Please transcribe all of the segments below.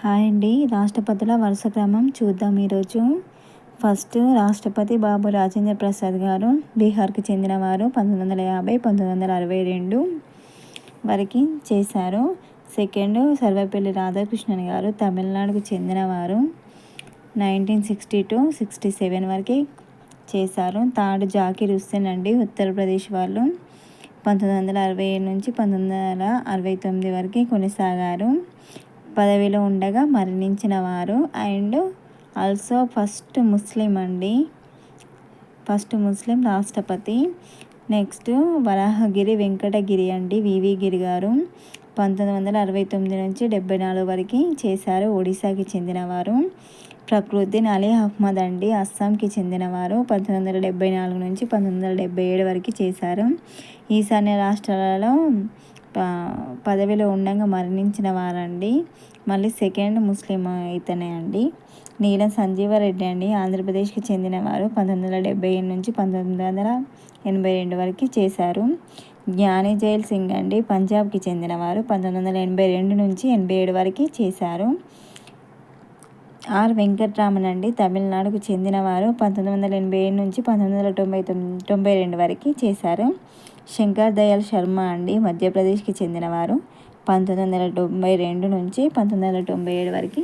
Hi అండి. రాష్ట్రపతుల వరుస క్రమం చూద్దాం ఈరోజు. ఫస్ట్ రాష్ట్రపతి బాబు రాజేంద్ర ప్రసాద్ గారు బీహార్కి చెందినవారు. 1950 1962 వరకు చేశారు. సెకండ్ సర్వేపల్లి రాధాకృష్ణన్ గారు తమిళనాడుకు చెందినవారు. 1962-67 వరకు చేశారు. థర్డ్ జాకీర్ హుస్సేన్ అండి, ఉత్తరప్రదేశ్ వాళ్ళు. 1967 నుంచి 1969 వరకు కొనసాగారు. పదవిలో ఉండగా మరణించిన వారు. అండ్ ఆల్సో ఫస్ట్ ముస్లిం అండి, ఫస్ట్ ముస్లిం రాష్ట్రపతి. నెక్స్ట్ వరాహగిరి వెంకటగిరి అండి, వివి గిరి గారు. 1969 నుంచి 74 వరకు చేశారు. ఒడిశాకి చెందినవారు. ఫక్రుద్దీన్ అలీ అహ్మద్ అండి, అస్సాంకి చెందినవారు. 1974 నుంచి 1977 వరకు చేశారు. ఈశాన్య రాష్ట్రాలలో పదవిలో ఉండగా మరణించిన వారండి. మళ్ళీ సెకండ్ ముస్లిం ఇతనే అండి. నీలం సంజీవారెడ్డి అండి, ఆంధ్రప్రదేశ్కి చెందినవారు. 1977 నుంచి 1982 వరకు చేశారు. జ్ఞాని జైల్ సింగ్ అండి, పంజాబ్కి చెందినవారు. 1982 నుంచి 87 వరకు చేశారు. ఆర్ వెంకట్రామన్ అండి, తమిళనాడుకు చెందినవారు. 1987 నుంచి 1992 వరకు చేశారు. శంకర్ దయాళ్ శర్మ అండి, మధ్యప్రదేశ్కి చెందినవారు. 1992 నుంచి 1997 వరకు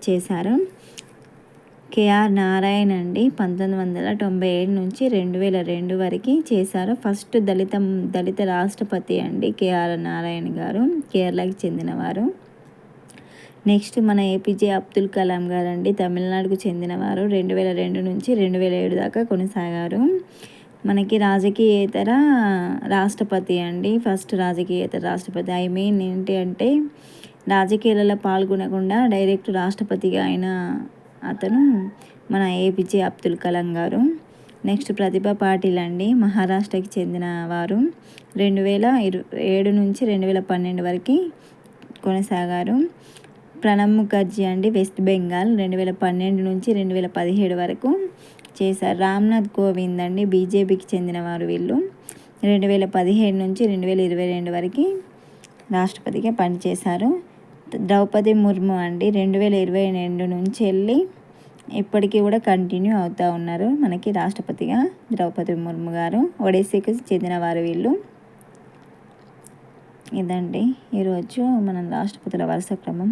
చేశారు. కేఆర్ నారాయణ్ అండి, 1997 నుంచి 2002 వరకు చేశారు. ఫస్ట్ దళిత రాష్ట్రపతి అండి కేఆర్ నారాయణ్ గారు, కేరళకి చెందినవారు. నెక్స్ట్ మన ఏపీజే అబ్దుల్ కలాం గారు అండి, తమిళనాడుకు చెందినవారు. 2002 నుంచి 2007 దాకా కొనసాగారు. మనకి రాజకీయేతర రాష్ట్రపతి అండి, ఫస్ట్ రాజకీయేతర రాష్ట్రపతి. ఏంటి అంటే రాజకీయాలలో పాల్గొనకుండా డైరెక్ట్ రాష్ట్రపతిగా అయిన అతను మన ఏపీజే అబ్దుల్ కలాం గారు. నెక్స్ట్ ప్రతిభా పాటిల్ అండి, మహారాష్ట్రకి చెందినవారు. 2007 నుంచి 2012 వరకు కొనసాగారు. ప్రణబ్ ముఖర్జీ అండి, వెస్ట్ బెంగాల్. 2012 నుంచి 2017 వరకు చేశారు. రామ్నాథ్ కోవింద్ అండి, బీజేపీకి చెందినవారు వీళ్ళు. 2017 నుంచి 2022 వరకు రాష్ట్రపతిగా పనిచేశారు. ద్రౌపది ముర్ము అండి, 2022 నుంచి వెళ్ళి ఇప్పటికీ కూడా కంటిన్యూ అవుతూ ఉన్నారు మనకి రాష్ట్రపతిగా ద్రౌపది ముర్ము గారు. ఒడిస్సాకి చెందినవారు వీళ్ళు. ఇదండి ఈరోజు మనం రాష్ట్రపతుల వరుస క్రమం.